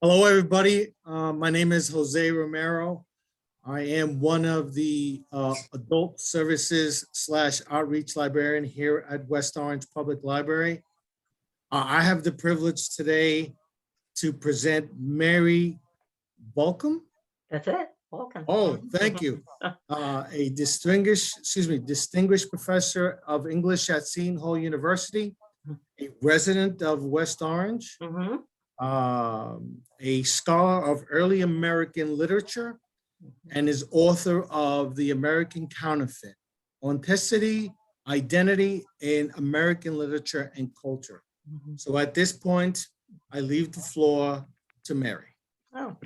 Hello, everybody. My name is Jose Romero. I am one of the adult services slash outreach librarian here at West Orange Public Library. I have the privilege today to present Mary Balcom. That's it. Welcome. Oh, thank you. A distinguished professor of English at Seton Hall University, a resident of West Orange, Mhm. A scholar of early American literature, and is author of The American Counterfeit, Authenticity, Identity in American Literature and Culture. So at this point, I leave the floor to Mary. Oh,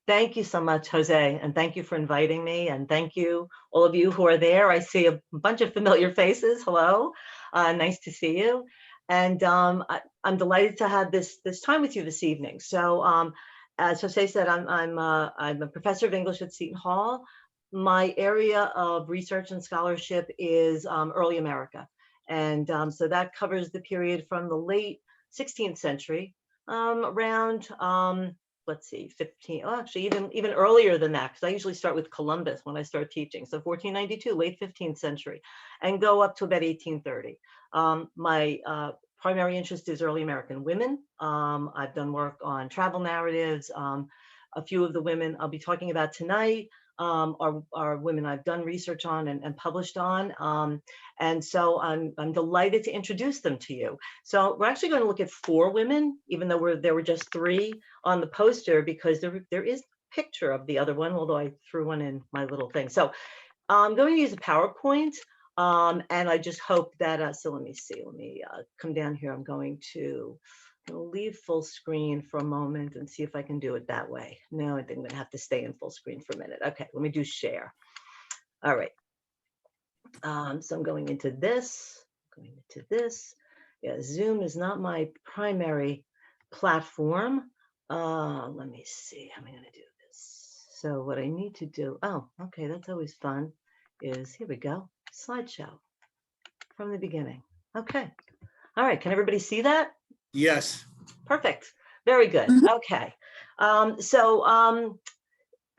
thank you so much, Jose, and thank you for inviting me, and thank you, all of you who are there. I see a bunch of familiar faces. Hello, nice to see you, and I'm delighted to have this time with you this evening. So, as Jose said, I'm a professor of English at Seton Hall. My area of research and scholarship is early America, and so that covers the period from the late 16th century around let's see, 15, oh, actually even earlier than that, because I usually start with Columbus when I start teaching. So 1492, late 15th century, and go up to about 1830. My primary interest is early American women. I've done work on travel narratives. A few of the women I'll be talking about tonight are women I've done research on and published on. And so I'm delighted to introduce them to you. So we're actually going to look at 4 women, even though there were just 3 on the poster, because there is a picture of the other one, although I threw one in my little thing. So I'm going to use a PowerPoint, and I just hope that, so let me see, let me come down here. I'm going to leave full screen for a moment and see if I can do it that way. No, I think I'm going to have to stay in full screen for a minute. Okay, let me do share. All right. So I'm going into this, Yeah, Zoom is not my primary platform. Let me see, how am I going to do this? So what I need to do, oh, okay, that's always fun, is here we go, slideshow from the beginning. Okay. All right, can everybody see that? Yes. Perfect. Very good. Okay. As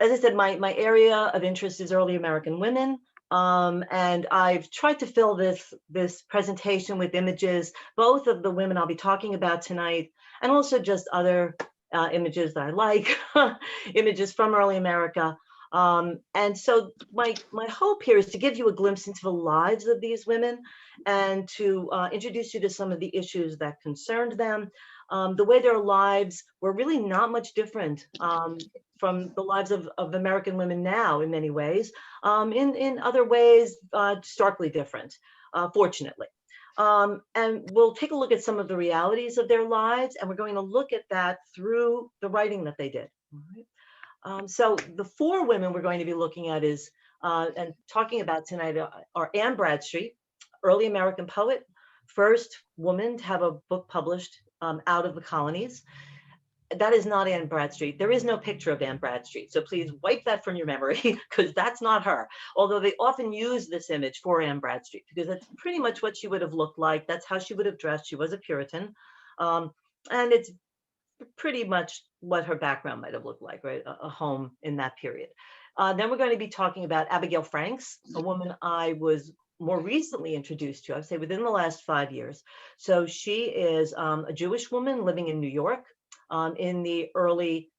I said, my area of interest is early American women. And I've tried to fill this presentation with images, both of the women I'll be talking about tonight, and also just other images that I like, images from early America. And so my hope here is to give you a glimpse into the lives of these women and to introduce you to some of the issues that concerned them. The way their lives were really not much different from the lives of American women now in many ways, in other ways, starkly different, fortunately. And we'll take a look at some of the realities of their lives, and we're going to look at that through the writing that they did. All right. So the 4 women we're going to be looking at and talking about tonight are Anne Bradstreet, early American poet, first woman to have a book published out of the colonies. That is not Anne Bradstreet. There is no picture of Anne Bradstreet. So please wipe that from your memory, because that's not her. Although they often use this image for Anne Bradstreet, because that's pretty much what she would have looked like. That's how she would have dressed. She was a Puritan. And it's pretty much what her background might have looked like, right? A home in that period. Then we're going to be talking about Abigail Franks, a woman I was more recently introduced to, I'd say within the last 5 years. So she is a Jewish woman living in New York in the early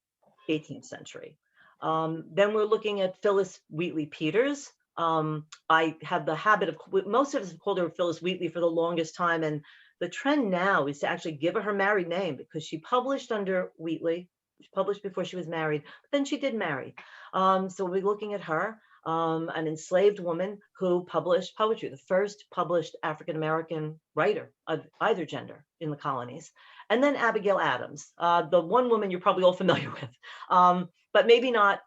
18th century. Then we're looking at Phyllis Wheatley Peters. I have the habit of, most of us have called her Phyllis Wheatley for the longest time, and the trend now is to actually give her married name, because she published under Wheatley. She published before she was married, but then she did marry. So we'll be looking at her, an enslaved woman who published poetry, the first published African-American writer of either gender in the colonies. And then Abigail Adams, the one woman you're probably all familiar with, but maybe not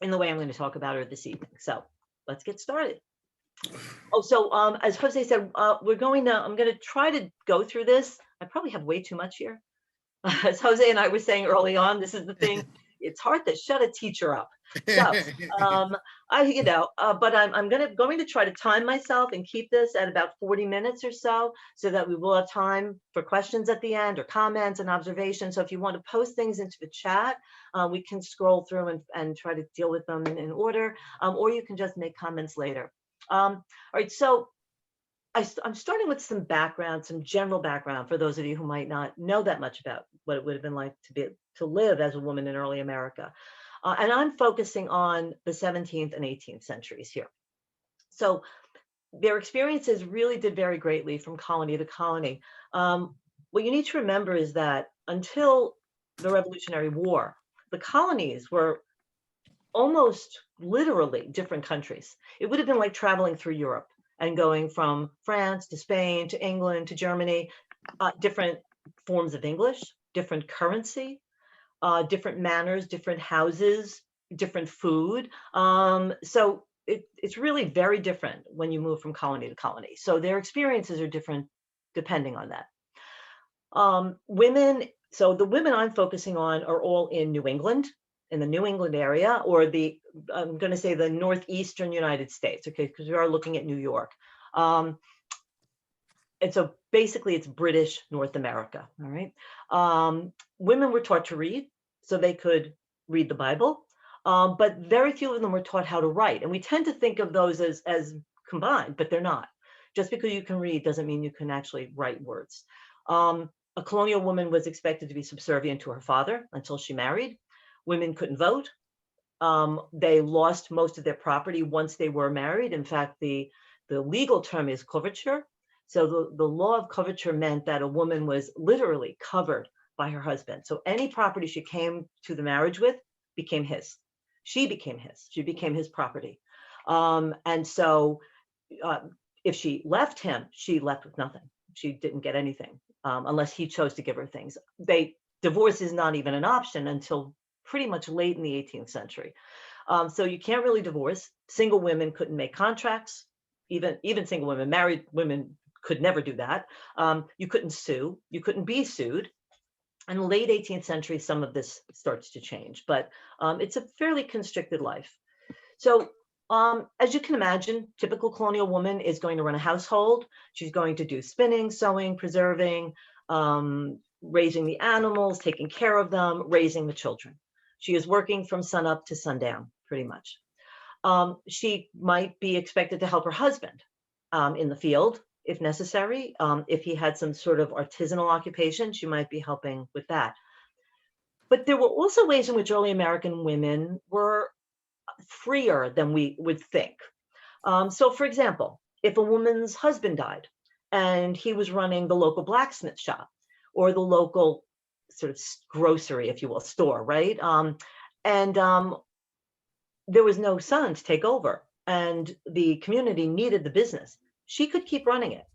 in the way I'm going to talk about her this evening. So let's get started. Oh, so as Jose said, I'm going to try to go through this. I probably have way too much here. As Jose and I were saying early on, this is the thing. it's hard to shut a teacher up. So but I'm going to try to time myself and keep this at about 40 minutes or so that we will have time for questions at the end or comments and observations. So if you want to post things into the chat, we can scroll through and try to deal with them in order, or you can just make comments later. All right, so I'm starting with some background, some general background for those of you who might not know that much about what it would have been like to live as a woman in early America. And I'm focusing on the 17th and 18th centuries here. So their experiences really did vary greatly from colony to colony. What you need to remember is that until the Revolutionary War, the colonies were almost literally different countries. It would have been like traveling through Europe and going from France to Spain to England to Germany, different forms of English, different currency, different manners, different houses, different food. So it's really very different when you move from colony to colony. So their experiences are different depending on that. So the women I'm focusing on are all in New England, in the New England area, or I'm going to say the northeastern United States, okay, because we are looking at New York. And so basically it's British North America, all right? Women were taught to read, so they could read the Bible, but very few of them were taught how to write. And we tend to think of those as combined, but they're not. Just because you can read doesn't mean you can actually write words. A colonial woman was expected to be subservient to her father until she married. Women couldn't vote. They lost most of their property once they were married. In fact, the legal term is coverture. So the law of coverture meant that a woman was literally covered by her husband. So any property she came to the marriage with became his. She became his. She became his property. And so if she left him, she left with nothing. She didn't get anything unless he chose to give her things. Divorce is not even an option until pretty much late in the 18th century. So you can't really divorce. Single women couldn't make contracts. Even single women, married women could never do that. You couldn't sue. You couldn't be sued. In the late 18th century, some of this starts to change, but it's a fairly constricted life. So as you can imagine, typical colonial woman is going to run a household. She's going to do spinning, sewing, preserving, raising the animals, taking care of them, raising the children. She is working from sunup to sundown, pretty much. She might be expected to help her husband in the field, if necessary. If he had some sort of artisanal occupation, she might be helping with that. But there were also ways in which early American women were freer than we would think. So for example, if a woman's husband died and he was running the local blacksmith shop or the local sort of grocery, if you will, store, right? There was no son to take over and the community needed the business, she could keep running it.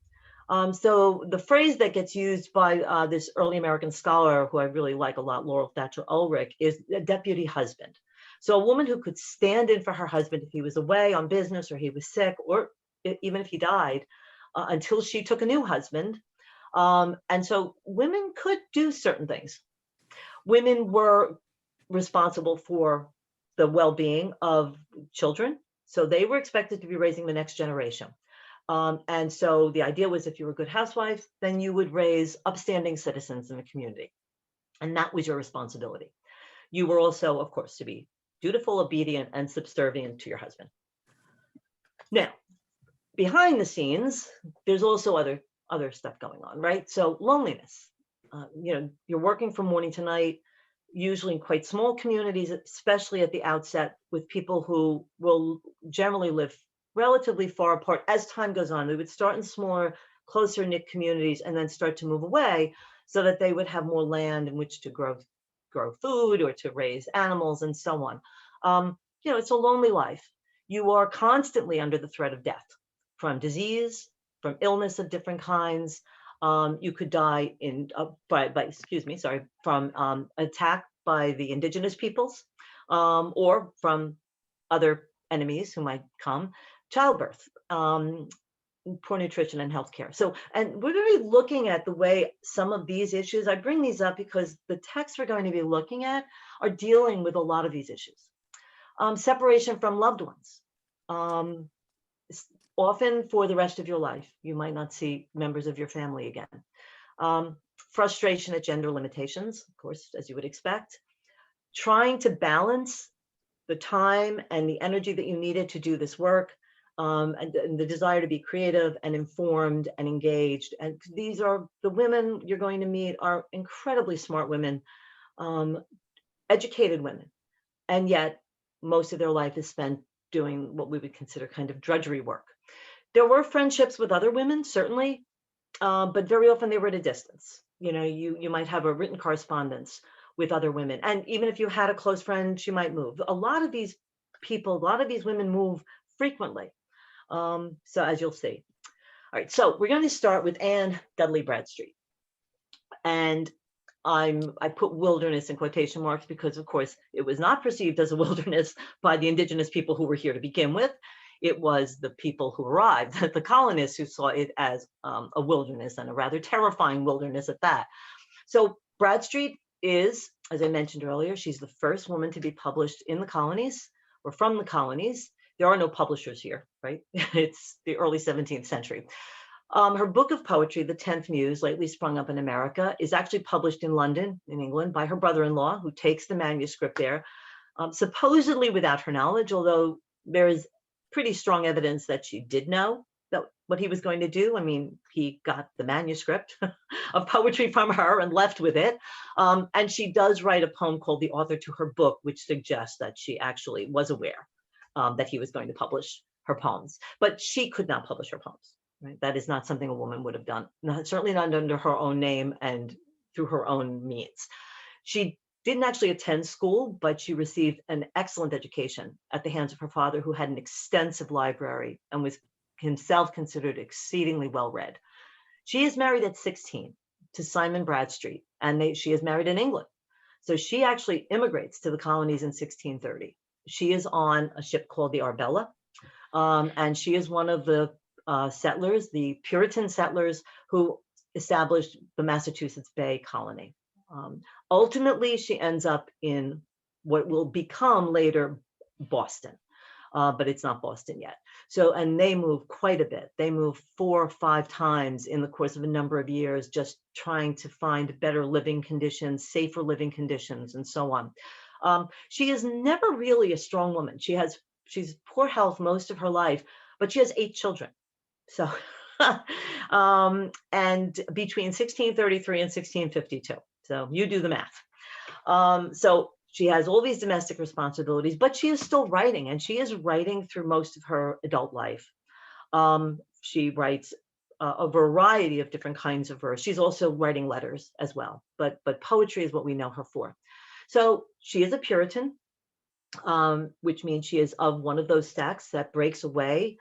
So the phrase that gets used by this early American scholar, who I really like a lot, Laurel Thatcher Ulrich, is a deputy husband. So a woman who could stand in for her husband if he was away on business or he was sick, or even if he died, until she took a new husband. And so women could do certain things. Women were responsible for the well-being of children. So they were expected to be raising the next generation. And so the idea was if you were a good housewife, then you would raise upstanding citizens in the community. And that was your responsibility. You were also, of course, to be dutiful, obedient, and subservient to your husband. Now, behind the scenes, there's also other stuff going on, right? So loneliness. You're working from morning to night, usually in quite small communities, especially at the outset, with people who will generally live relatively far apart as time goes on. They would start in smaller, closer knit communities and then start to move away so that they would have more land in which to grow food or to raise animals and so on. It's a lonely life. You are constantly under the threat of death from disease, from illness of different kinds. You could die from attack by the indigenous peoples or from other enemies who might come. Childbirth. poor nutrition and healthcare. So, and we're going to be looking at the way some of these issues, I bring these up because the texts we're going to be looking at are dealing with a lot of these issues. Separation from loved ones. Often for the rest of your life, you might not see members of your family again. Frustration at gender limitations, of course, as you would expect. Trying to balance the time and the energy that you needed to do this work, and the desire to be creative and informed and engaged. And these are the women you're going to meet are incredibly smart women, educated women, and yet most of their life is spent doing what we would consider kind of drudgery work. There were friendships with other women, certainly, but very often they were at a distance. You know, you might have a written correspondence with other women. And even if you had a close friend, she might move. A lot of these people, a lot of these women move frequently. So as you'll see. All right, so we're going to start with Anne Dudley Bradstreet. And I put wilderness in quotation marks because, of course, it was not perceived as a wilderness by the indigenous people who were here to begin with. It was the people who arrived, the colonists, who saw it as a wilderness, and a rather terrifying wilderness at that. So Bradstreet is, as I mentioned earlier, she's the first woman to be published in the colonies or from the colonies. There are no publishers here, right? It's the early 17th century. Her book of poetry, The 10th Muse, Lately Sprung Up in America, is actually published in London, in England, by her brother-in-law, who takes the manuscript there, supposedly without her knowledge, although there is pretty strong evidence that she did know that what he was going to do. I mean, he got the manuscript of poetry from her and left with it. And she does write a poem called The Author to Her Book, which suggests that she actually was aware that he was going to publish her poems, but she could not publish her poems. Right? That is not something a woman would have done, certainly not under her own name and through her own means. She didn't actually attend school, but she received an excellent education at the hands of her father, who had an extensive library and was himself considered exceedingly well-read. She is married at 16 to Simon Bradstreet, and she is married in England. So she actually immigrates to the colonies in 1630. She is on a ship called the Arbella, and she is one of the settlers, the Puritan settlers, who established the Massachusetts Bay Colony. Ultimately, she ends up in what will become later Boston, but it's not Boston yet. So, and they move quite a bit. They move 4 or 5 times in the course of a number of years, just trying to find better living conditions, safer living conditions, and so on. She is never really a strong woman. She's poor health most of her life, but she has 8 children. So, and between 1633 and 1652. So you do the math. So she has all these domestic responsibilities, but she is still writing, and she is writing through most of her adult life. She writes a variety of different kinds of verse. She's also writing letters as well, but poetry is what we know her for. So she is a Puritan, which means she is of one of those sects that breaks away.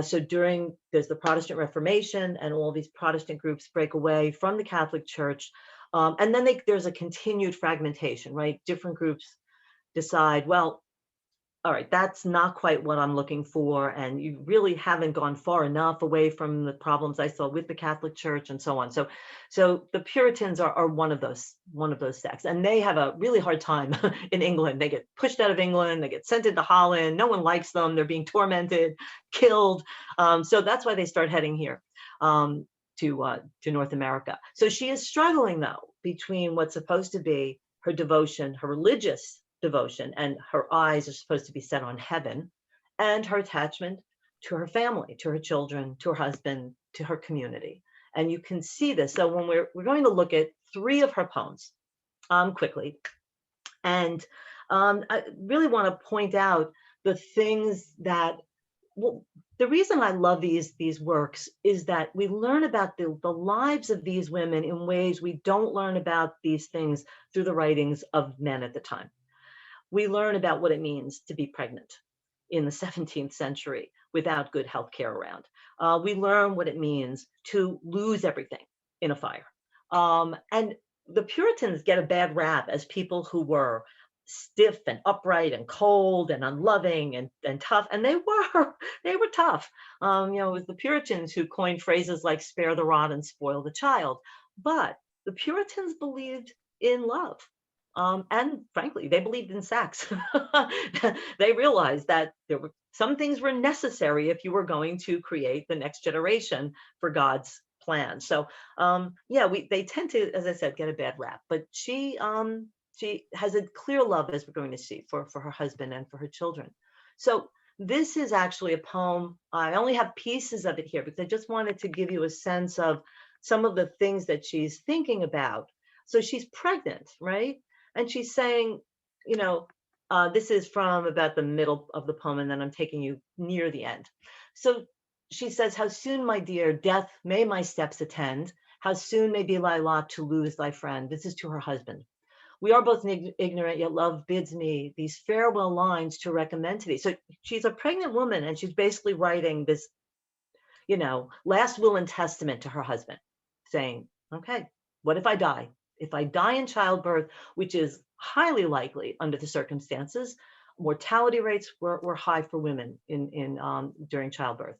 So there's the Protestant Reformation, and all these Protestant groups break away from the Catholic Church. And then there's a continued fragmentation, right? Different groups decide, well, all right, that's not quite what I'm looking for. And you really haven't gone far enough away from the problems I saw with the Catholic Church and so on. So the Puritans are one of those sects, and they have a really hard time in England. They get pushed out of England, they get sent into Holland. No one likes them. They're being tormented, killed. So that's why they start heading here to North America. So she is struggling, though, between what's supposed to be her devotion, her religious devotion, and her eyes are supposed to be set on heaven, and her attachment to her family, to her children, to her husband, to her community. And you can see this. So when we're going to look at 3 of her poems quickly, and I really want to point out the things that, well, the reason I love these works is that we learn about the lives of these women in ways we don't learn about these things through the writings of men at the time. We learn about what it means to be pregnant in the 17th century without good health care around. We learn what it means to lose everything in a fire. And the Puritans get a bad rap as people who were stiff and upright and cold and unloving and tough. And they were, they were tough. It was the Puritans who coined phrases like spare the rod and spoil the child. But the Puritans believed in love. And frankly, they believed in sex. They realized that there were some things were necessary if you were going to create the next generation for God's plan. So yeah, they tend to, as I said, get a bad rap. But she has a clear love, as we're going to see, for her husband and for her children. So this is actually a poem. I only have pieces of it here because I just wanted to give you a sense of some of the things that she's thinking about. So she's pregnant, right? And she's saying, this is from about the middle of the poem, and then I'm taking you near the end. So she says, how soon, my dear, death may my steps attend, how soon may be thy lot to lose thy friend. This is to her husband. We are both ignorant, yet love bids me these farewell lines to recommend to thee. So she's a pregnant woman, and she's basically writing this, last will and testament to her husband, saying, okay, what if I die? If I die in childbirth, which is highly likely under the circumstances, mortality rates were high for women during childbirth.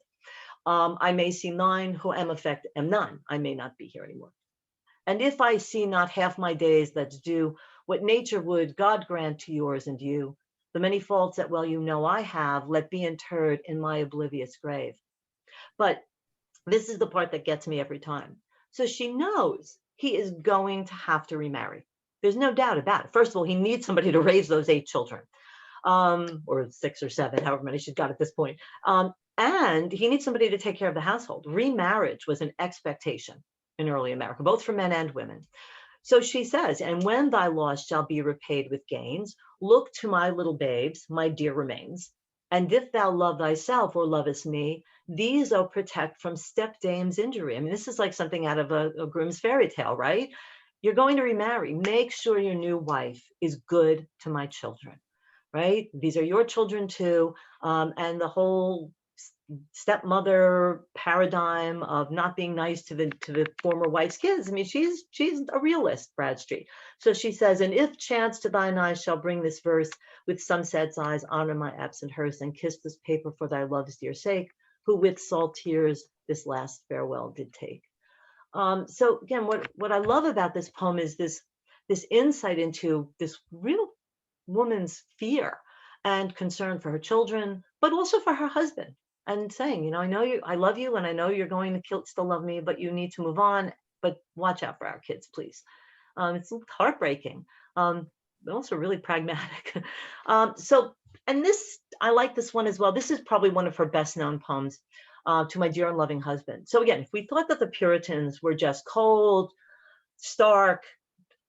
I may see nine who am effect am none. I may not be here anymore. And if I see not half my days that's due, what nature would God grant to yours and you, the many faults that well you know I have, let be interred in my oblivious grave. But this is the part that gets me every time. So she knows he is going to have to remarry. There's no doubt about it. First of all, he needs somebody to raise those 8 children, or 6 or 7, however many she's got at this point. And he needs somebody to take care of the household. Remarriage was an expectation in early America, both for men and women. So she says, and when thy loss shall be repaid with gains, look to my little babes, my dear remains. And if thou love thyself or lovest me, these I'll protect from stepdame's injury. I mean, this is like something out of a Grimm's fairy tale, right? You're going to remarry. Make sure your new wife is good to my children, right? These are your children too. And the whole stepmother paradigm of not being nice to the former wife's kids. I mean, she's a realist, Bradstreet. So she says, and if chance to thine eyes shall bring this verse, with sunset's eyes honor my absent hearse, and kiss this paper for thy love's dear sake, who with salt tears this last farewell did take. So again, what I love about this poem is this insight into this real woman's fear and concern for her children, but also for her husband. And saying, I know you, I love you, and I know you're going to still love me, but you need to move on. But watch out for our kids, please. It's heartbreaking, but also really pragmatic. And this, I like this one as well. This is probably one of her best known poems, To My Dear and Loving Husband. So again, if we thought that the Puritans were just cold, stark,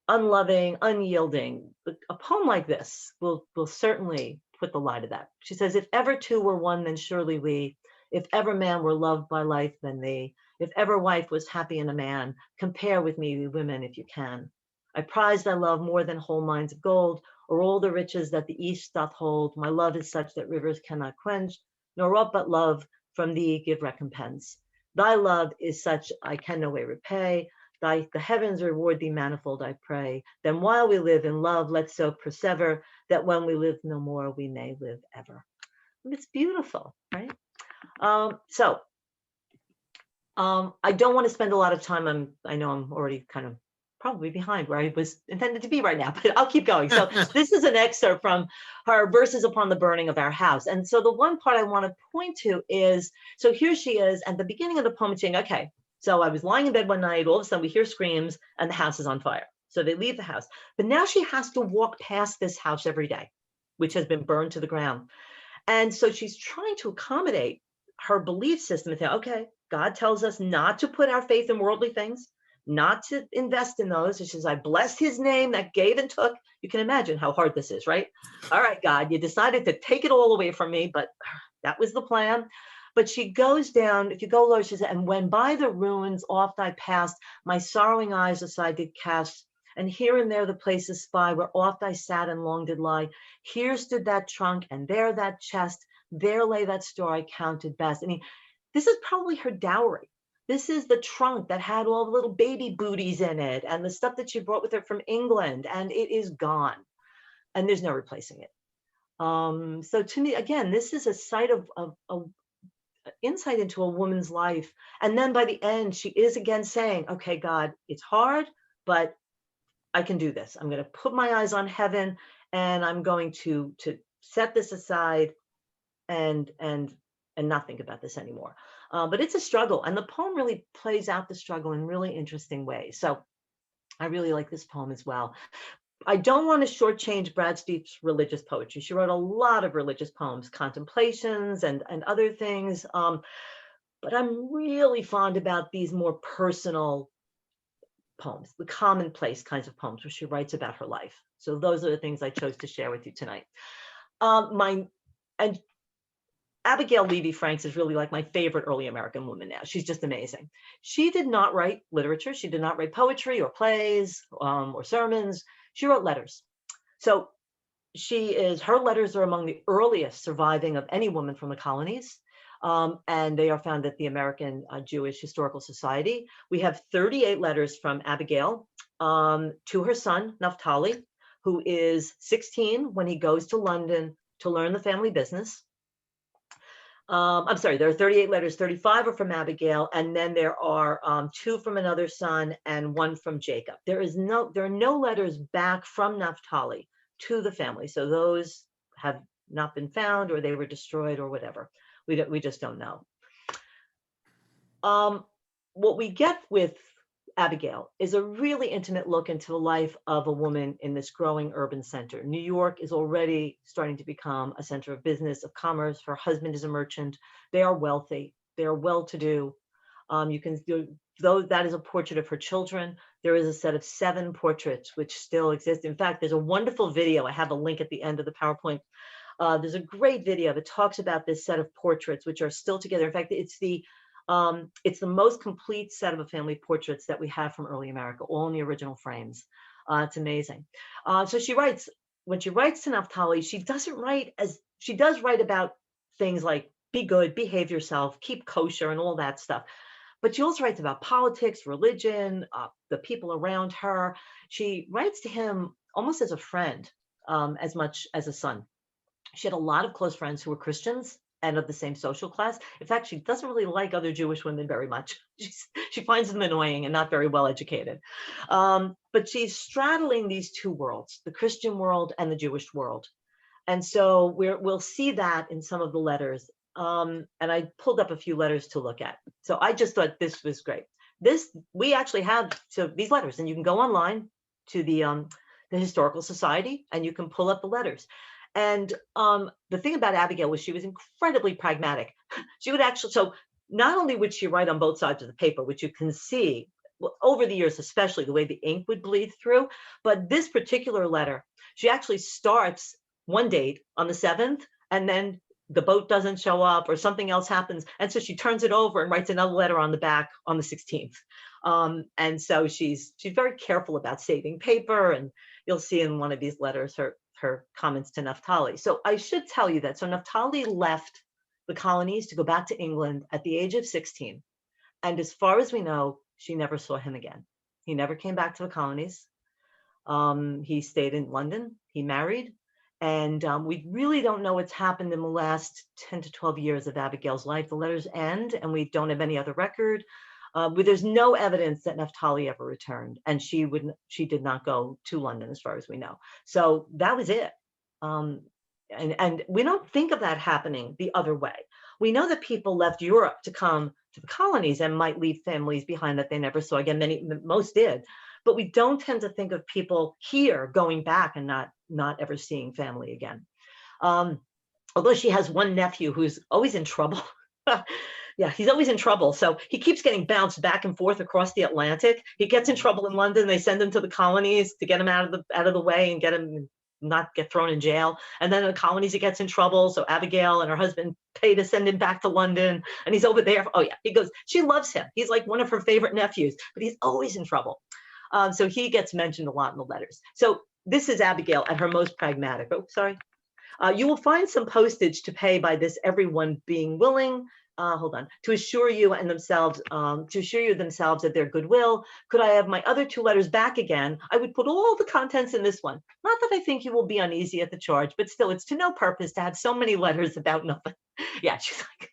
unloving, unyielding, a poem like this will certainly put the lie to that. She says, if ever two were one, then surely we. If ever man were loved by life, then thee. If ever wife was happy in a man, compare with me, women, if you can. I prize thy love more than whole mines of gold, or all the riches that the east doth hold. My love is such that rivers cannot quench, nor aught but love from thee give recompense. Thy love is such I can no way repay. The heavens reward thee manifold, I pray. Then while we live in love, let's so persever, that when we live no more, we may live ever. It's beautiful, right? I don't want to spend a lot of time. I know I'm already kind of probably behind where I was intended to be right now, but I'll keep going. So this is an excerpt from her Verses Upon the Burning of Our House. And so the one part I want to point to is, so here she is at the beginning of the poem saying, okay, so I was lying in bed one night, all of a sudden we hear screams and the house is on fire. So they leave the house. But now she has to walk past this house every day, which has been burned to the ground. And so she's trying to accommodate her belief system and say, okay, God tells us not to put our faith in worldly things, not to invest in those. She says, I bless his name that gave and took. You can imagine how hard this is, right? All right, God, you decided to take it all away from me, but that was the plan. But she goes down, if you go lower, she says, and when by the ruins oft I passed, my sorrowing eyes aside did cast, and here and there the places spy, where oft I sat and long did lie. Here stood that trunk, and there that chest, there lay that store I counted best. I mean, this is probably her dowry. This is the trunk that had all the little baby booties in it, and the stuff that she brought with her from England, and it is gone. and there's no replacing it. So to me, again, this is a sight of insight into a woman's life. And then by the end, she is again saying, okay, God, it's hard, but I can do this. I'm going to put my eyes on heaven, and I'm going to set this aside and not think about this anymore. But it's a struggle, and the poem really plays out the struggle in really interesting ways. So I really like this poem as well. I don't want to shortchange Bradstreet's religious poetry. She wrote a lot of religious poems, contemplations and other things. But I'm really fond about these more personal poems, the commonplace kinds of poems where she writes about her life. So those are the things I chose to share with you tonight. And Abigail Levy Franks is really like my favorite early American woman now. She's just amazing. She did not write literature. She did not write poetry or plays or sermons. She wrote letters. So her letters are among the earliest surviving of any woman from the colonies. And they are found at the American Jewish Historical Society. We have 38 letters from Abigail to her son, Naphtali, who is 16 when he goes to London to learn the family business. I'm sorry, there are 38 letters, 35 are from Abigail, and then there are 2 from another son and 1 from Jacob. There are no letters back from Naphtali to the family. So those have not been found, or they were destroyed or whatever. We just don't know. What we get with Abigail is a really intimate look into the life of a woman in this growing urban center. New York is already starting to become a center of business, of commerce. Her husband is a merchant. They are wealthy. They are well-to-do. Though that is a portrait of her children, there is a set of 7 portraits which still exist. In fact, there's a wonderful video. I have a link at the end of the PowerPoint. There's a great video that talks about this set of portraits, which are still together. In fact, it's the most complete set of family portraits that we have from early America, all in the original frames. It's amazing. So when she writes to Naphtali, she does write about things like be good, behave yourself, keep kosher, and all that stuff. But she also writes about politics, religion, the people around her. She writes to him almost as a friend, as much as a son. She had a lot of close friends who were Christians and of the same social class. In fact, she doesn't really like other Jewish women very much. She finds them annoying and not very well educated. But she's straddling these 2 worlds, the Christian world and the Jewish world. And so we'll see that in some of the letters. And I pulled up a few letters to look at. So I just thought this was great. We actually have these letters, and you can go online to the Historical Society and you can pull up the letters. And the thing about Abigail was she was incredibly pragmatic. She would actually, so not only would she write on both sides of the paper, which you can see over the years, especially the way the ink would bleed through, but this particular letter, she actually starts one date on the 7th, and then the boat doesn't show up or something else happens. And so she turns it over and writes another letter on the back on the 16th. And so she's very careful about saving paper. And you'll see in one of these letters, her comments to Naphtali. So I should tell you that. So Naphtali left the colonies to go back to England at the age of 16. And as far as we know, she never saw him again. He never came back to the colonies. He stayed in London. He married. And we really don't know what's happened in the last 10 to 12 years of Abigail's life. The letters end, and we don't have any other record. There's no evidence that Naphtali ever returned, and she did not go to London, as far as we know. So that was it. And we don't think of that happening the other way. We know that people left Europe to come to the colonies and might leave families behind that they never saw again. Most did, but we don't tend to think of people here going back and not ever seeing family again. Although she has one nephew who's always in trouble. Yeah, he's always in trouble. So he keeps getting bounced back and forth across the Atlantic. He gets in trouble in London. They send him to the colonies to get him out of the way and get him not get thrown in jail. And then in the colonies, he gets in trouble. So Abigail and her husband pay to send him back to London. And he's over there. Oh yeah, he goes, she loves him. He's like one of her favorite nephews, but he's always in trouble. So he gets mentioned a lot in the letters. So this is Abigail at her most pragmatic. Oh, sorry. You will find some postage to pay by this, everyone being willing hold on, to assure you and themselves, of their goodwill. Could I have my other 2 letters back again? I would put all the contents in this one. Not that I think you will be uneasy at the charge, but still, it's to no purpose to have so many letters about nothing. Yeah, she's like,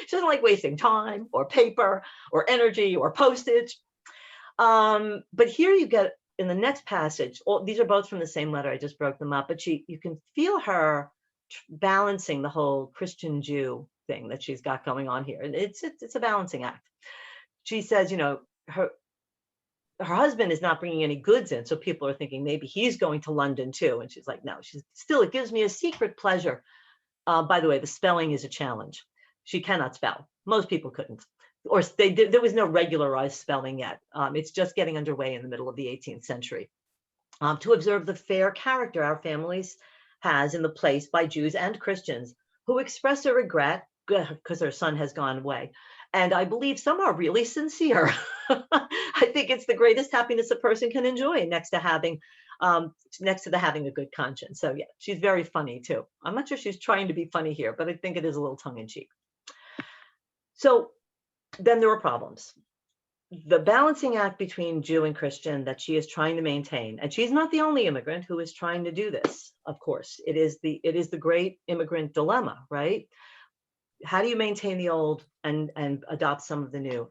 she doesn't like wasting time or paper or energy or postage. But here you get in the next passage, these are both from the same letter. I just broke them up, but you can feel her balancing the whole Christian Jew thing that she's got going on here. And it's a balancing act. She says, her husband is not bringing any goods in. So people are thinking maybe he's going to London too. And she's like, no, it gives me a secret pleasure. By the way, the spelling is a challenge. She cannot spell. Most people couldn't. Or there was no regularized spelling yet. It's just getting underway in the middle of the 18th century. To observe the fair character our families has in the place by Jews and Christians who express a regret because their son has gone away. And I believe some are really sincere. I think it's the greatest happiness a person can enjoy next to having a good conscience. So yeah, she's very funny too. I'm not sure she's trying to be funny here, but I think it is a little tongue in cheek. So then there were problems. The balancing act between Jew and Christian that she is trying to maintain, and she's not the only immigrant who is trying to do this, of course. It is the great immigrant dilemma, right? How do you maintain the old and adopt some of the new?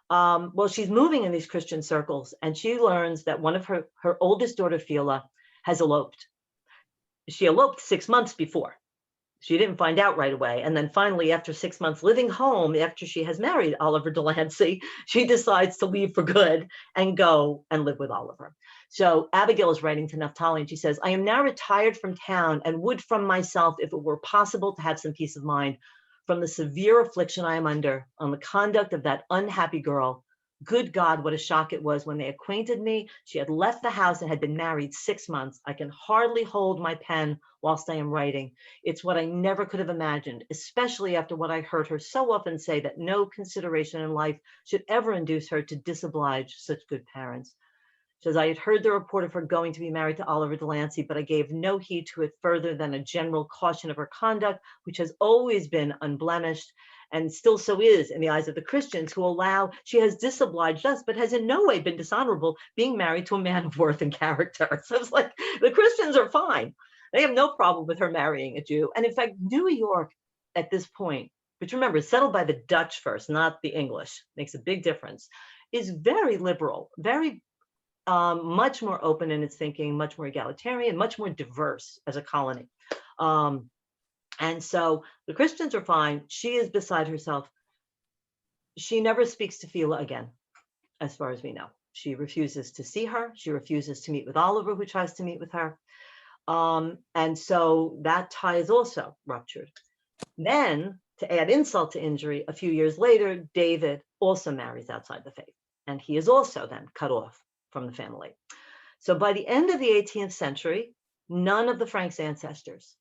Well, she's moving in these Christian circles, and she learns that one of her oldest daughter, Fila, has eloped. She eloped 6 months before. She didn't find out right away. And then finally, after 6 months living home, after she has married Oliver Delancey, she decides to leave for good and go and live with Oliver. So Abigail is writing to Naphtali, and she says, I am now retired from town and would from myself, if it were possible, to have some peace of mind from the severe affliction I am under on the conduct of that unhappy girl. Good God, what a shock it was when they acquainted me. She had left the house and had been married 6 months. I can hardly hold my pen whilst I am writing. It's what I never could have imagined, especially after what I heard her so often say, that no consideration in life should ever induce her to disoblige such good parents. She says, I had heard the report of her going to be married to Oliver Delancey, but I gave no heed to it further than a general caution of her conduct, which has always been unblemished, and still so is in the eyes of the Christians, who allow she has disobliged us, but has in no way been dishonorable, being married to a man of worth and character. So it's like the Christians are fine. They have no problem with her marrying a Jew. And in fact, New York at this point, which remember, is settled by the Dutch first, not the English, makes a big difference, is very liberal, very much more open in its thinking, much more egalitarian, much more diverse as a colony. And so the Christians are fine. She is beside herself. She never speaks to Fila again, as far as we know. She refuses to see her. She refuses to meet with Oliver, who tries to meet with her. And so that tie is also ruptured. Then, to add insult to injury, a few years later, David also marries outside the faith. And he is also then cut off from the family. So by the end of the 18th century, none of the Franks' ancestors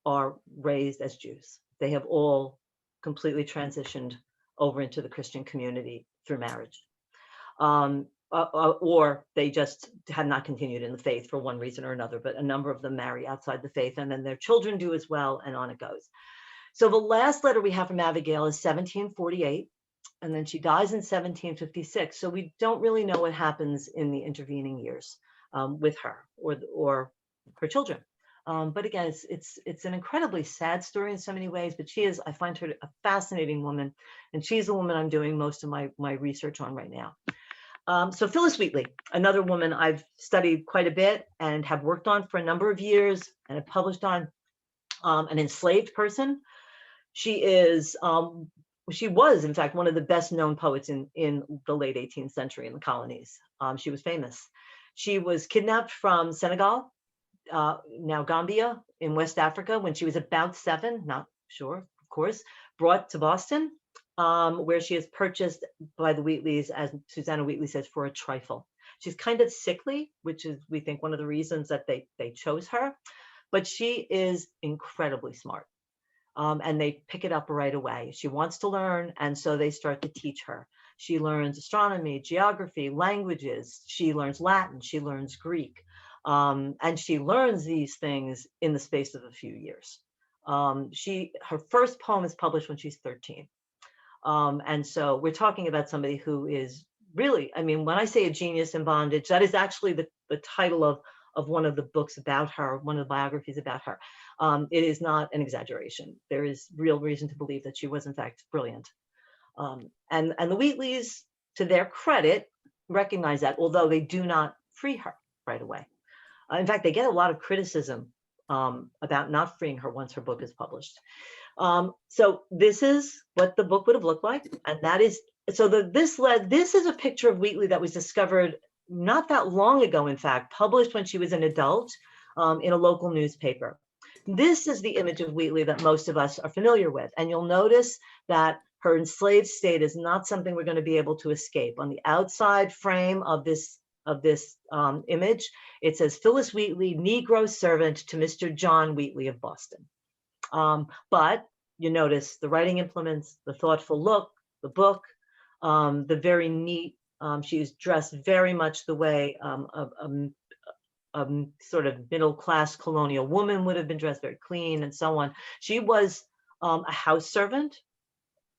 are raised as Jews. They have all completely transitioned over into the Christian community through marriage. Or they just have not continued in the faith for one reason or another, but a number of them marry outside the faith, and then their children do as well, and on it goes. So the last letter we have from Abigail is 1748, and then she dies in 1756. So we don't really know what happens in the intervening years with her or her children. But again, it's an incredibly sad story in so many ways, but I find her a fascinating woman, and she's the woman I'm doing most of my research on right now. So Phyllis Wheatley, another woman I've studied quite a bit and have worked on for a number of years and have published on, an enslaved person. She was, in fact, one of the best known poets in the late 18th century in the colonies. She was famous. She was kidnapped from Senegal, now Gambia, in West Africa when she was about 7, not sure, of course, brought to Boston, where she is purchased by the Wheatleys, as Susanna Wheatley says, for a trifle. She's kind of sickly, which is, we think, one of the reasons that they chose her, but she is incredibly smart. And they pick it up right away. She wants to learn, and so they start to teach her. She learns astronomy, geography, languages. She learns Latin. She learns Greek. And she learns these things in the space of a few years. Her first poem is published when she's 13. And so we're talking about somebody who is really, I mean, when I say a genius in bondage, that is actually the title of one of the books about her, one of the biographies about her. It is not an exaggeration. There is real reason to believe that she was in fact brilliant. And the Wheatleys, to their credit, recognize that, although they do not free her right away. In fact, they get a lot of criticism about not freeing her once her book is published. So this is what the book would have looked like, and that is so. This is a picture of Wheatley that was discovered not that long ago. In fact, published when she was an adult in a local newspaper. This is the image of Wheatley that most of us are familiar with, and you'll notice that her enslaved state is not something we're going to be able to escape. On the outside frame of this image, it says Phyllis Wheatley, Negro servant to Mr. John Wheatley of Boston. But you notice the writing implements, the thoughtful look, the book, the very neat, she is dressed very much the way a sort of middle-class colonial woman would have been dressed, very clean and so on. She was a house servant.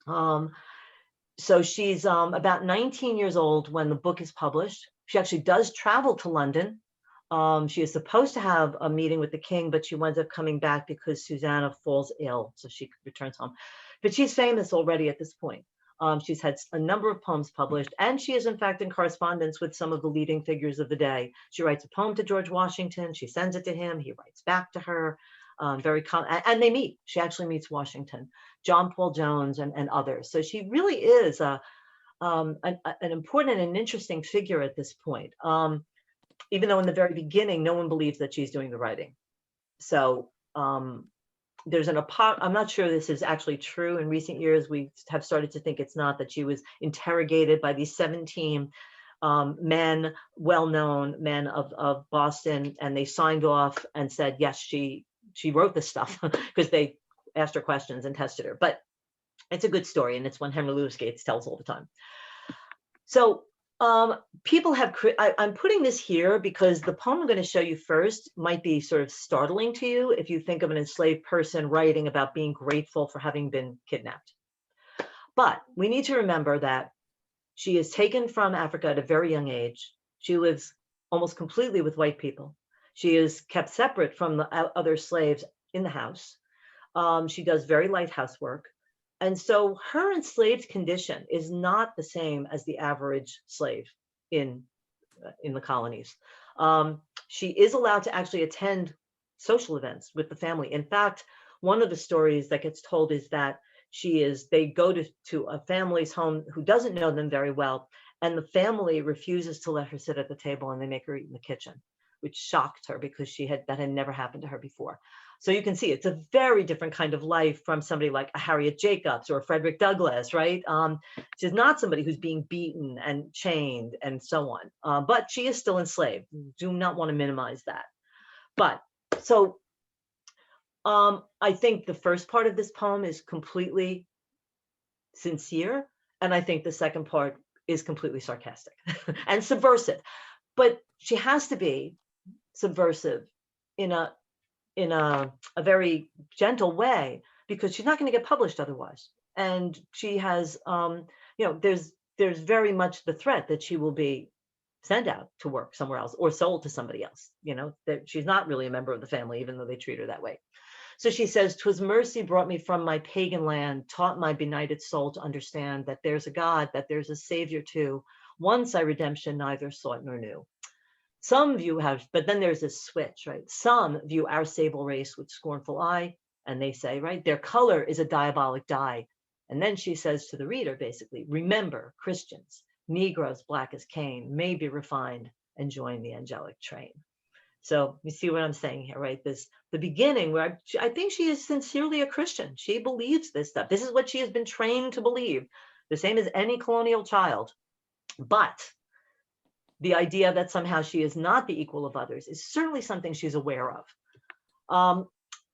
So she's about 19 years old when the book is published. She actually does travel to London. She is supposed to have a meeting with the king, but she winds up coming back because Susanna falls ill, so she returns home. But she's famous already at this point. She's had a number of poems published, and she is in fact in correspondence with some of the leading figures of the day. She writes a poem to George Washington. She sends it to him. He writes back to her. And they meet. She actually meets Washington, John Paul Jones, and others. So she really is an important and interesting figure at this point. Even though in the very beginning, no one believes that she's doing the writing. So there's I'm not sure this is actually true. In recent years, we have started to think it's not, that she was interrogated by these 17 men, well-known men of Boston, and they signed off and said, yes, she wrote this stuff because they asked her questions and tested her. But it's a good story, and it's one Henry Louis Gates tells all the time. So people have, I'm putting this here because the poem I'm going to show you first might be sort of startling to you if you think of an enslaved person writing about being grateful for having been kidnapped. But we need to remember that she is taken from Africa at a very young age. She lives almost completely with white people. She is kept separate from the other slaves in the house. She does very light housework. And so her enslaved condition is not the same as the average slave in the colonies. She is allowed to actually attend social events with the family. In fact, one of the stories that gets told is that they go to a family's home who doesn't know them very well, and the family refuses to let her sit at the table, and they make her eat in the kitchen, which shocked her because that had never happened to her before. So you can see it's a very different kind of life from somebody like a Harriet Jacobs or Frederick Douglass, right? She's not somebody who's being beaten and chained and so on, but she is still enslaved. Do not want to minimize that. But so I think the first part of this poem is completely sincere, and I think the second part is completely sarcastic and subversive. But she has to be subversive in a very gentle way, because she's not going to get published otherwise. And she has, there's very much the threat that she will be sent out to work somewhere else or sold to somebody else. That she's not really a member of the family, even though they treat her that way. So she says, "'Twas mercy brought me from my pagan land, taught my benighted soul to understand that there's a God, that there's a Savior too. Once I redemption neither sought nor knew." Some view but then there's this switch, right? Some view our sable race with scornful eye, and they say, right, their color is a diabolic dye. And then she says to the reader, basically, remember, Christians, Negroes black as Cain, may be refined and join the angelic train. So you see what I'm saying here, right? The beginning where I think she is sincerely a Christian. She believes this stuff. This is what she has been trained to believe, the same as any colonial child. But the idea that somehow she is not the equal of others is certainly something she's aware of.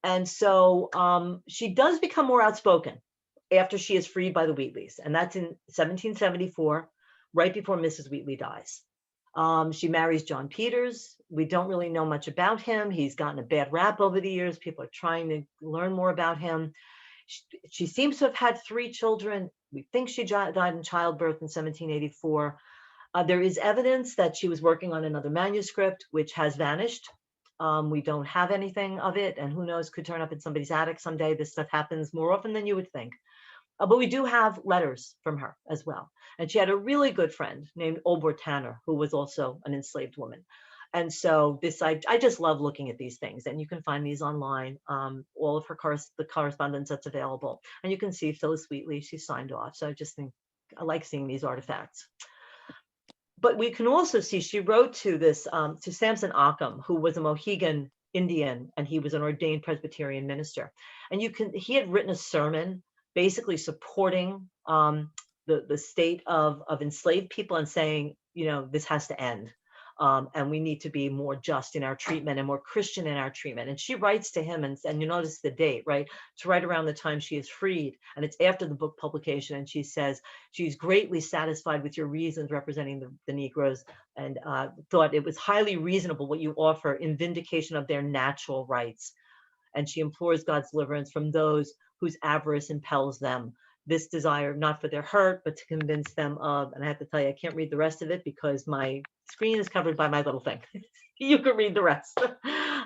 And so she does become more outspoken after she is freed by the Wheatleys. And that's in 1774, right before Mrs. Wheatley dies. She marries John Peters. We don't really know much about him. He's gotten a bad rap over the years. People are trying to learn more about him. She seems to have had 3 children. we think she died in childbirth in 1784. There is evidence that she was working on another manuscript, which has vanished. We don't have anything of it, and who knows, could turn up in somebody's attic someday. This stuff happens more often than you would think. But we do have letters from her as well. And she had a really good friend named Olbor Tanner, who was also an enslaved woman. And so I just love looking at these things, and you can find these online. All of her the correspondence that's available, and you can see Phyllis Wheatley, she signed off. So I just think I like seeing these artifacts. But we can also see she wrote to to Samson Occam, who was a Mohegan Indian, and he was an ordained Presbyterian minister. And he had written a sermon basically supporting the state of enslaved people and saying, this has to end. And we need to be more just in our treatment and more Christian in our treatment. And she writes to him, and you notice the date, right? It's right around the time she is freed, and it's after the book publication. And she says she's greatly satisfied with your reasons representing the Negroes, and thought it was highly reasonable what you offer in vindication of their natural rights. And she implores God's deliverance from those whose avarice impels them. This desire, not for their hurt, but to convince them of, and I have to tell you, I can't read the rest of it because my screen is covered by my little thing. You can read the rest.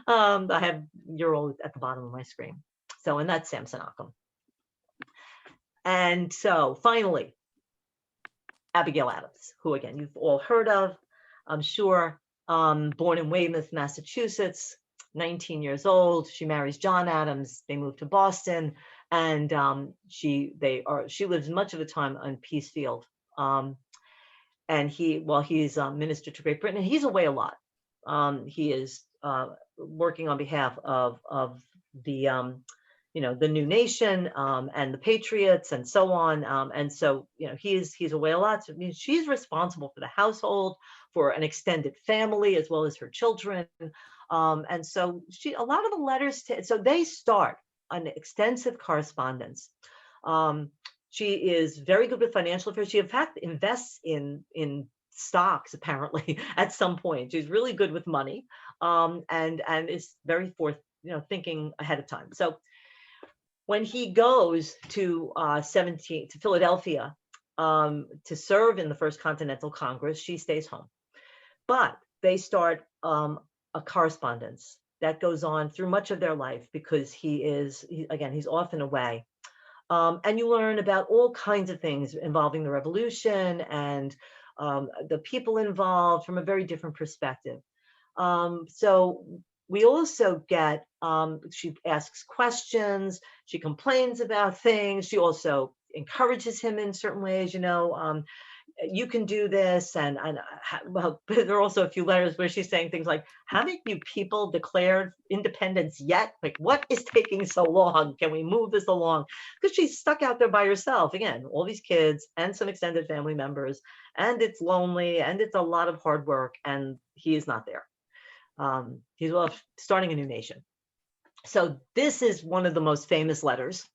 I have Ural at the bottom of my screen. So, and that's Samson Occam. And so finally, Abigail Adams, who again, you've all heard of, I'm sure, born in Weymouth, Massachusetts, 19 years old. She marries John Adams. They move to Boston. And she lives much of the time on Peacefield, and he's minister to Great Britain, and he's away a lot. He is working on behalf of the the new nation and the Patriots and so on, and so he's away a lot. So she's responsible for the household, for an extended family as well as her children, and so a lot of the letters. So they start an extensive correspondence. She is very good with financial affairs. She in fact invests in stocks apparently at some point. She's really good with money, and is very thinking ahead of time. So when he goes to Philadelphia to serve in the First Continental Congress, she stays home. But they start a correspondence that goes on through much of their life because he's often away. And you learn about all kinds of things involving the revolution and the people involved from a very different perspective. So we also get, she asks questions, she complains about things, she also encourages him in certain ways, you can do this. And well, there are also a few letters where she's saying things like, haven't you people declared independence yet? Like, what is taking so long? Can we move this along? Because she's stuck out there by herself. Again, all these kids and some extended family members, and it's lonely and it's a lot of hard work, and he is not there. He's starting a new nation. So this is one of the most famous letters.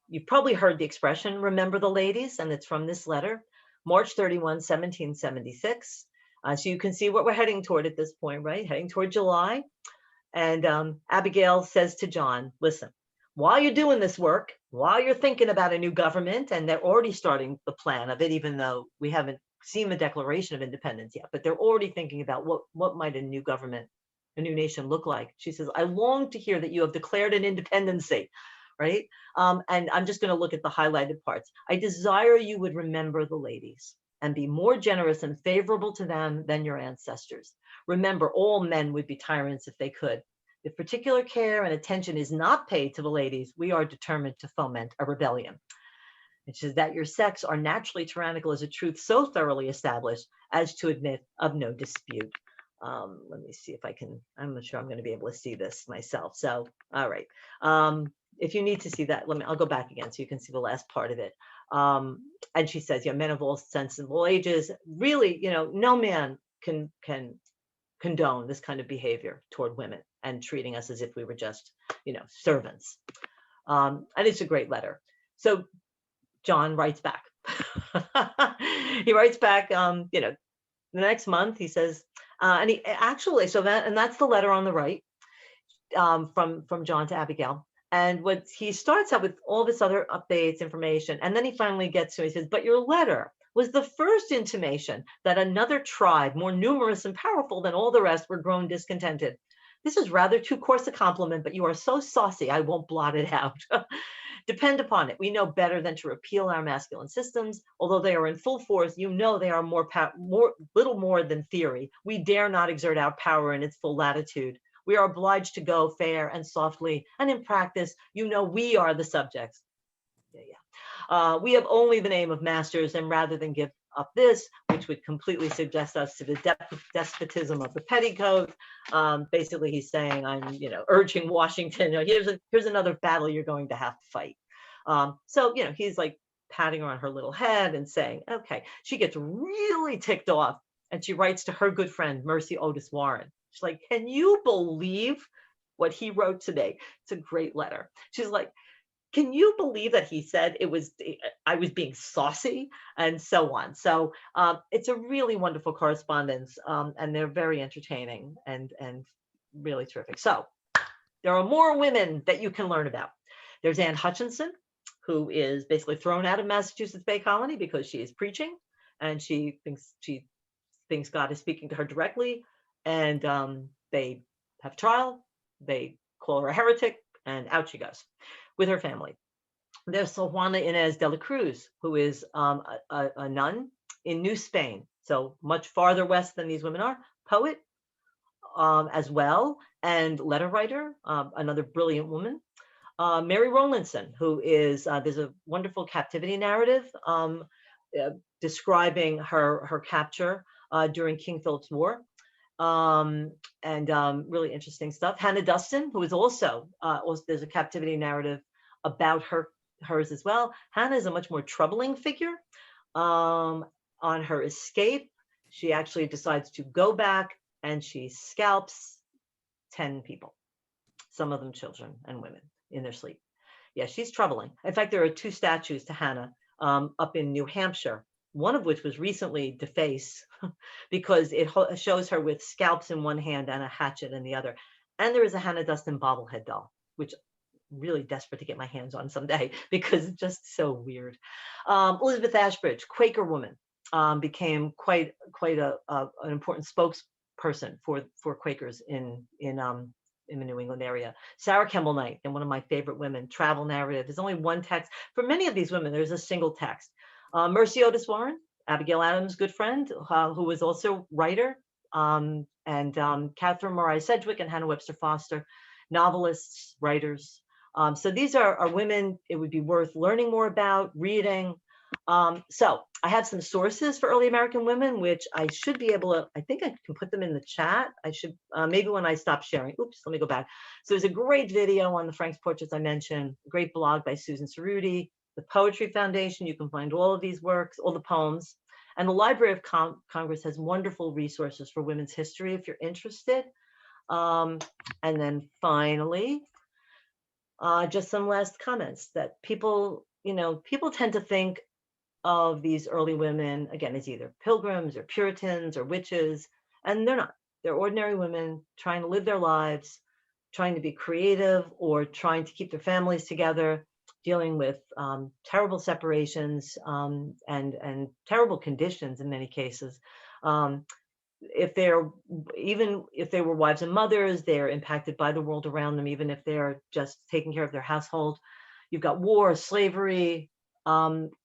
You've probably heard the expression, remember the ladies, and it's from this letter, March 31, 1776. So you can see what we're heading toward at this point, right? Heading toward July. And Abigail says to John, listen, while you're doing this work, while you're thinking about a new government, and they're already starting the plan of it, even though we haven't seen the Declaration of Independence yet, but they're already thinking about what might a new government, a new nation look like. She says, I long to hear that you have declared an independency. Right? And I'm just going to look at the highlighted parts. I desire you would remember the ladies and be more generous and favorable to them than your ancestors. Remember, all men would be tyrants if they could. If particular care and attention is not paid to the ladies, we are determined to foment a rebellion. It says that your sex are naturally tyrannical is a truth so thoroughly established as to admit of no dispute. Let me see if I'm not sure I'm going to be able to see this myself. So, all right. If you need to see that, I'll go back again so you can see the last part of it. And she says, men of all sensible ages, really, no man can condone this kind of behavior toward women and treating us as if we were just, servants. And it's a great letter. So John writes back. He writes back, the next month, he says, and he actually, that's the letter on the right, from John to Abigail. And what he starts out with all this other updates, information, and then he finally gets to, he says, but your letter was the first intimation that another tribe, more numerous and powerful than all the rest, were grown discontented. This is rather too coarse a compliment, but you are so saucy, I won't blot it out. Depend upon it, we know better than to repeal our masculine systems. Although they are in full force, you know they are little more than theory. We dare not exert our power in its full latitude. We are obliged to go fair and softly, and in practice, you know we are the subjects. We have only the name of masters, and rather than give up this, which would completely suggest us to the despotism of the petticoat, basically he's saying, I'm, urging Washington, here's another battle you're going to have to fight. So, he's like patting her on her little head and saying, okay. She gets really ticked off, and she writes to her good friend, Mercy Otis Warren. She's like, can you believe what he wrote today? It's a great letter. She's like, can you believe that he said I was being saucy, and so on. So it's a really wonderful correspondence, and they're very entertaining and really terrific. So there are more women that you can learn about. There's Anne Hutchinson, who is basically thrown out of Massachusetts Bay Colony because she is preaching, and she thinks God is speaking to her directly, and they have trial. They call her a heretic, and out she goes with her family. There's Sor Juana Inez de la Cruz, who is a nun in New Spain, so much farther west than these women are, poet as well, and letter writer, another brilliant woman. Mary Rowlandson, who is, there's a wonderful captivity narrative describing her capture during King Philip's War. Really interesting stuff. Hannah Duston, who is also there's a captivity narrative about hers as well. Hannah is a much more troubling figure. On her escape, she actually decides to go back, and she scalps 10 people, some of them children and women in their sleep. Yeah, she's troubling. In fact, there are 2 statues to Hannah up in New Hampshire, one of which was recently defaced because it shows her with scalps in one hand and a hatchet in the other. And there is a Hannah Duston bobblehead doll, which I'm really desperate to get my hands on someday because it's just so weird. Elizabeth Ashbridge, Quaker woman, became quite an important spokesperson for Quakers in the New England area. Sarah Kemble Knight, and one of my favorite women, travel narrative. There's only one text. For many of these women, there's a single text. Mercy Otis Warren, Abigail Adams' good friend, who was also writer, and Catherine Murray Sedgwick and Hannah Webster Foster, novelists, writers. So these are women it would be worth learning more about, reading. So I have some sources for early American women, which I should be able to, I think I can put them in the chat. I should, maybe when I stop sharing. Oops, let me go back. So there's a great video on the Franks portraits I mentioned, a great blog by Susan Cerruti, the Poetry Foundation. You can find all of these works, all the poems. And the Library of Congress has wonderful resources for women's history if you're interested. And then finally, just some last comments that people tend to think of these early women, again, as either pilgrims or Puritans or witches, and they're not. They're ordinary women trying to live their lives, trying to be creative, or trying to keep their families together, dealing with terrible separations and terrible conditions in many cases. Even if they were wives and mothers, they're impacted by the world around them, even if they're just taking care of their household. You've got war, slavery,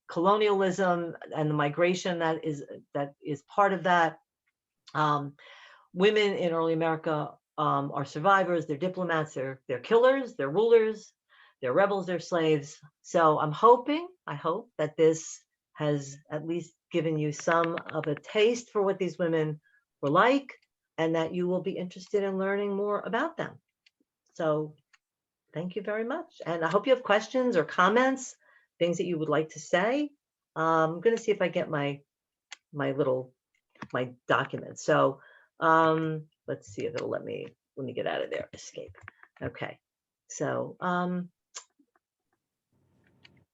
colonialism, and the migration that is part of that. Women in early America are survivors, they're diplomats, they're killers, they're rulers, they're rebels, they're slaves. So I hope that this has at least given you some of a taste for what these women were like, and that you will be interested in learning more about them. So thank you very much. And I hope you have questions or comments, things that you would like to say. I'm going to see if I get my document. So let's see if it'll let me get out of there. Escape. Okay. So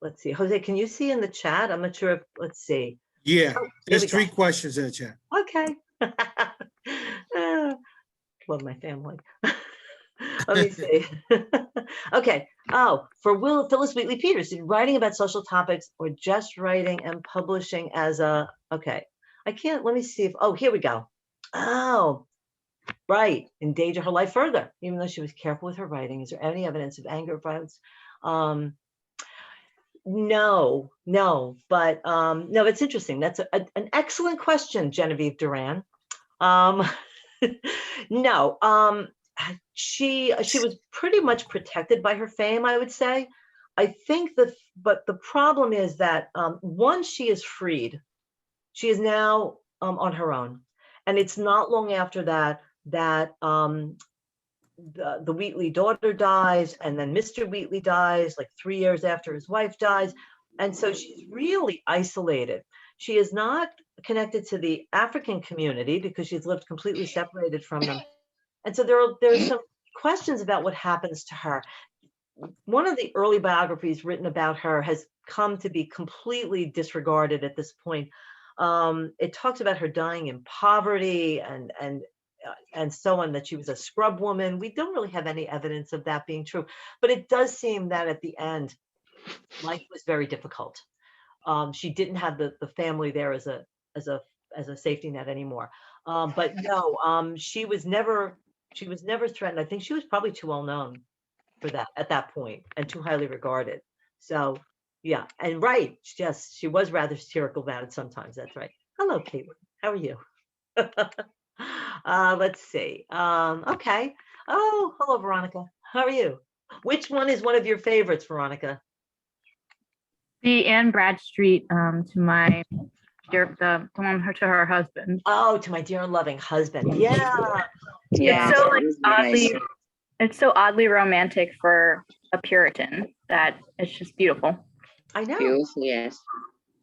let's see. Jose, can you see in the chat? I'm not sure if, let's see. Yeah, Oh, there's 3 questions in the chat. Okay. Love my family. Let me see. Okay. Oh, for Phyllis Wheatley Peterson, writing about social topics or just writing and publishing as a, okay. I can't, let me see if, oh, here we go. Oh, right. Endanger her life further, even though she was careful with her writing. Is there any evidence of anger or violence? No, but no, it's interesting. That's an excellent question, Genevieve Duran. No, she was pretty much protected by her fame, I would say. I think but the problem is that once she is freed, she is now on her own, and it's not long after that that the Wheatley daughter dies, and then Mr. Wheatley dies like 3 years after his wife dies, and so she's really isolated. She is not connected to the African community because she's lived completely separated from them. And so there's some questions about what happens to her. One of the early biographies written about her has come to be completely disregarded at this point. It talks about her dying in poverty and so on, that she was a scrub woman. We don't really have any evidence of that being true, but it does seem that at the end, life was very difficult. She didn't have the family there as a safety net anymore. But no, she was never threatened. I think she was probably too well known for that at that point and too highly regarded. So yeah, and right, yes, she was rather satirical about it sometimes. That's right. Hello, Caitlin. How are you? Let's see. Okay. Oh, hello, Veronica. How are you? Which one is one of your favorites, Veronica? The Anne Bradstreet to my dear, the one to her husband. Oh, to my dear and loving husband. Yeah. It's so like oddly, it's so oddly romantic for a Puritan that it's just beautiful. I know. Beautiful, yes.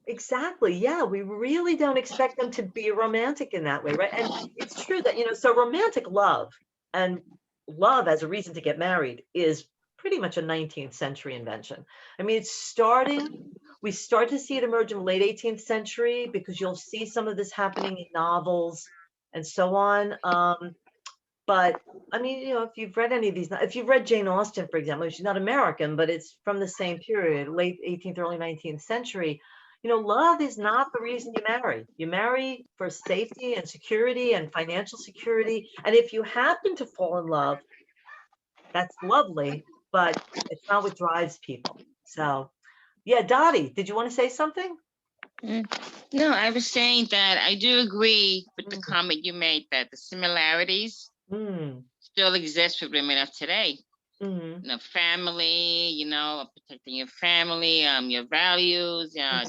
Exactly. Yeah, we really don't expect them to be romantic in that way, right? And it's true that, so romantic love and love as a reason to get married is pretty much a 19th century invention. I mean, we start to see it emerge in the late 18th century because you'll see some of this happening in novels and so on. But I mean, if you've read any of these, if you've read Jane Austen, for example, she's not American, but it's from the same period, late 18th, early 19th century. Love is not the reason you marry. You marry for safety and security and financial security. And if you happen to fall in love, that's lovely, but it's not what drives people. So, yeah, Dottie, did you want to say something? No, I was saying that I do agree with the comment you made that the similarities still exist with women of today. Family, protecting your family, your values, a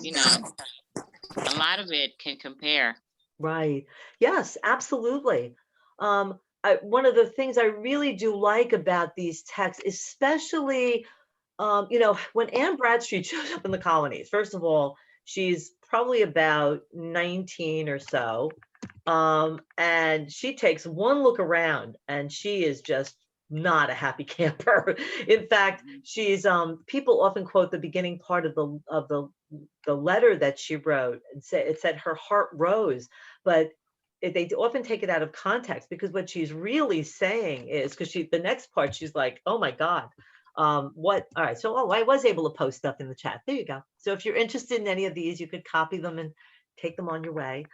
lot of it can compare. Right. Yes, absolutely. One of the things I really do like about these texts, especially, when Anne Bradstreet shows up in the colonies, first of all, she's probably about 19 or so. And she takes one look around and she is just not a happy camper. In fact, she's people often quote the beginning part of the letter that she wrote and it said her heart rose, but they often take it out of context because what she's really saying is, because the next part she's like, oh my God, what? All right, so I was able to post stuff in the chat. There you go. So if you're interested in any of these, you could copy them and take them on your way.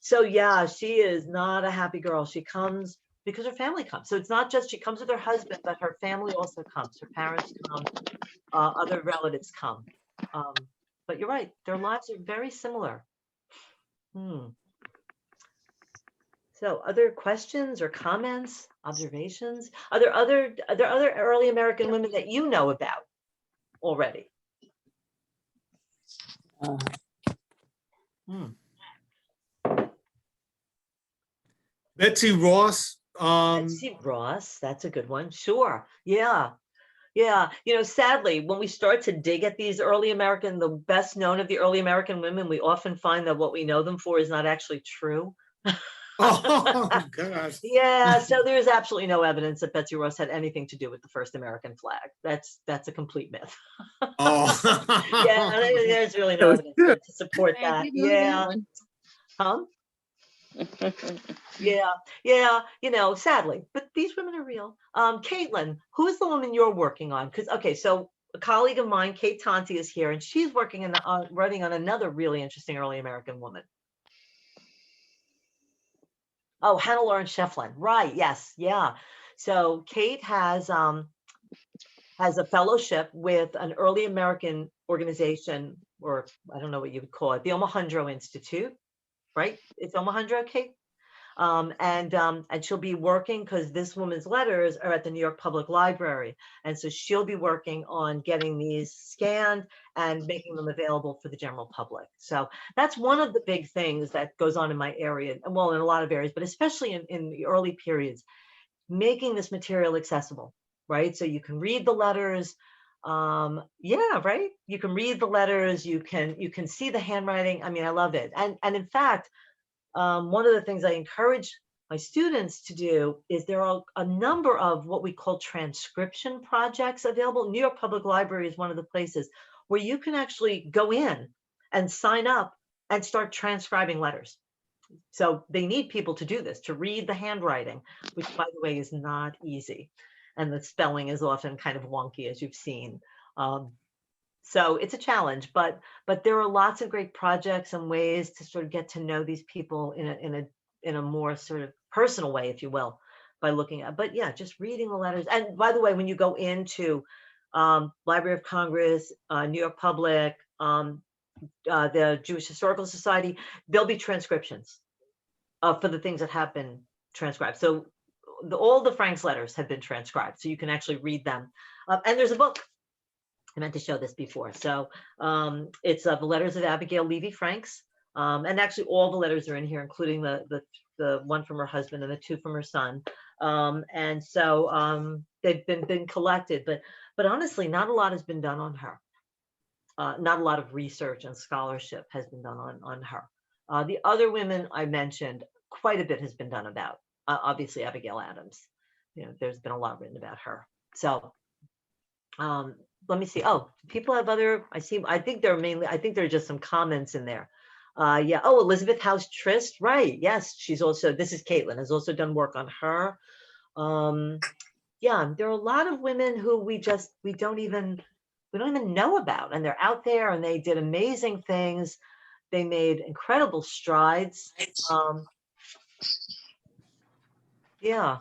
So yeah, she is not a happy girl. She comes because her family comes. So it's not just she comes with her husband, but her family also comes. Her parents come, other relatives come. But you're right, their lives are very similar. So other questions or comments, observations? Are there other early American women that you know about already? Betsy Ross. Betsy Ross, that's a good one. Sure. Yeah. Sadly, when we start to dig at these the best known of the early American women, we often find that what we know them for is not actually true. Oh, gosh. Yeah, so there's absolutely no evidence that Betsy Ross had anything to do with the first American flag. That's a complete myth. Yeah, there's really no evidence to support that. Yeah. Huh? Yeah, sadly, but these women are real. Caitlin, who's the woman you're working on? Because, okay, so a colleague of mine, Kate Tonti, is here, and she's working writing on another really interesting early American woman. Oh, Hannah Lawrence Shefflin, right? Yes, yeah. So Kate has a fellowship with an early American organization, or I don't know what you would call it, the Omohundro Institute, right? It's Omohundro, Kate? And she'll be working because this woman's letters are at the New York Public Library. And so she'll be working on getting these scanned and making them available for the general public. So that's one of the big things that goes on in my area, well, in a lot of areas, but especially in the early periods, making this material accessible, right? So you can read the letters. Yeah, right. You can read the letters, you can see the handwriting. I mean, I love it. And in fact, one of the things I encourage my students to do is there are a number of what we call transcription projects available. New York Public Library is one of the places where you can actually go in and sign up and start transcribing letters. So they need people to do this, to read the handwriting, which, by the way, is not easy. And the spelling is often kind of wonky, as you've seen. So it's a challenge, but there are lots of great projects and ways to sort of get to know these people in a more sort of personal way, if you will, by looking at. But yeah, just reading the letters. And by the way, when you go into Library of Congress, New York Public, the Jewish Historical Society, there'll be transcriptions for the things that have been transcribed. So all the Franks letters have been transcribed, so you can actually read them. And there's a book. I meant to show this before. So it's the letters of Abigail Levy Franks. And actually all the letters are in here, including the one from her husband and the two from her son. And so they've been collected, but honestly, not a lot has been done on her. Not a lot of research and scholarship has been done on her. The other women I mentioned, quite a bit has been done about. Obviously, Abigail Adams. There's been a lot written about her. So let me see. Oh, people have other, I think there are just some comments in there. Yeah. Oh, Elizabeth House Trist. Right. Yes. This is Caitlin, has also done work on her. Yeah, there are a lot of women who we don't even know about, and they're out there and they did amazing things. They made incredible strides. Yeah.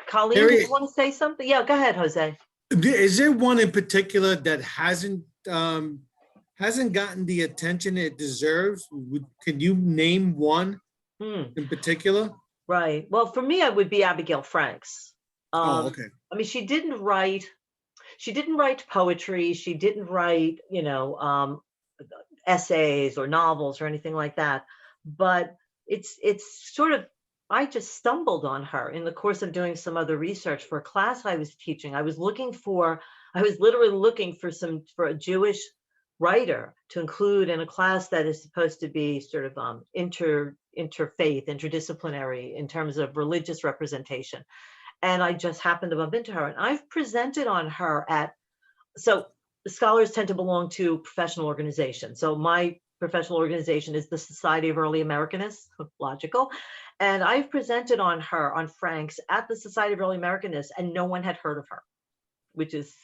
Colleen, do you want to say something? Yeah, go ahead, Jose. Is there one in particular that hasn't gotten the attention it deserves? Can you name one in particular? Right. Well, for me, it would be Abigail Franks. Okay. I mean, she didn't write poetry. She didn't write, essays or novels or anything like that. But it's sort of, I just stumbled on her in the course of doing some other research for a class I was teaching. I was literally looking for a Jewish writer to include in a class that is supposed to be sort of interfaith, interdisciplinary in terms of religious representation. And I just happened to bump into her, and I've presented on her so scholars tend to belong to professional organizations. So my professional organization is the Society of Early Americanists, logical. And I've presented on her, on Franks, at the Society of Early Americanists, and no one had heard of her, which is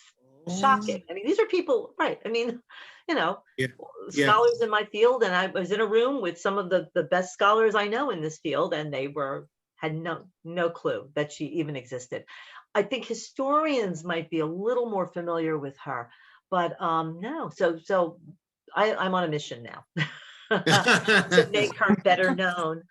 shocking. I mean, these are people, right? I mean, scholars in my field, and I was in a room with some of the best scholars I know in this field, and they had no clue that she even existed. I think historians might be a little more familiar with her, but no. So I'm on a mission now. To make her better known.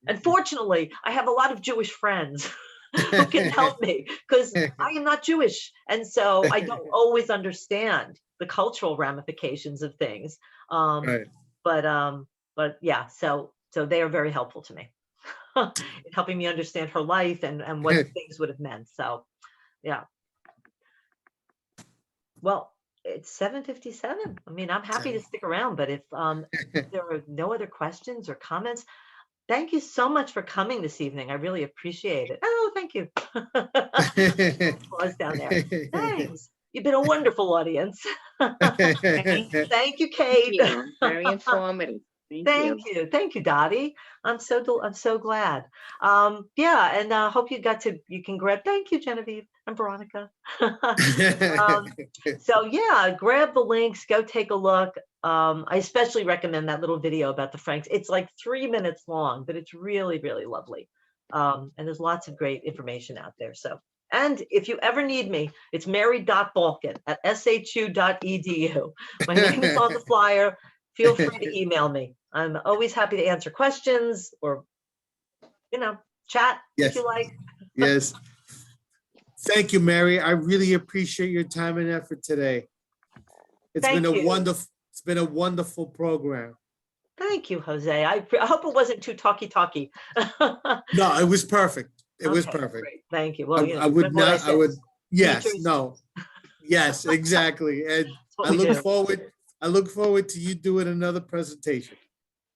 Unfortunately, I have a lot of Jewish friends who can help me because I am not Jewish. And so I don't always understand the cultural ramifications of things. Right. But yeah, so they are very helpful to me in helping me understand her life and what things would have meant. So yeah. Well, it's 7:57. I mean, I'm happy to stick around, but if there are no other questions or comments, thank you so much for coming this evening. I really appreciate it. Oh, thank you. Applause down there. Thanks. You've been a wonderful audience. Thank you, Kate. Thank you. Very informative. Thank you. Thank you, Dottie. I'm so glad. Yeah, and hope you can grab, thank you, Genevieve and Veronica. So yeah, grab the links, go take a look. I especially recommend that little video about the Franks. It's like 3 minutes long, but it's really, really lovely. And there's lots of great information out there. So, and if you ever need me, it's mary.balkin at shu.edu. My name is on the flyer. Feel free to email me. I'm always happy to answer questions or, chat if Yes. you like. Yes. Thank you, Mary. I really appreciate your time and effort today. It's Thank been a you. wonderful program. Thank you, Jose. I hope it wasn't too talky. No, it was perfect. It was Okay, perfect. great. Thank you. Well, I would remember what not, I said. would, yes, Teachers. no. Yes, exactly. And That's what I we look do. forward to you doing another presentation.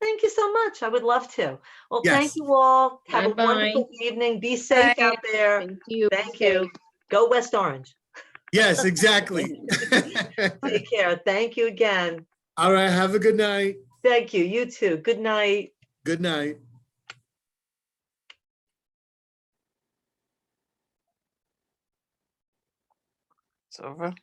Thank you so much. I would love to. Well, Yes. thank you all. Have a Bye-bye. wonderful evening. Be safe Bye. out there. Thank you. Thank you. Go West Orange. Yes, exactly. Take care. Thank you again. All right, have a good night. Thank you. You too. Good night. Good night. It's over.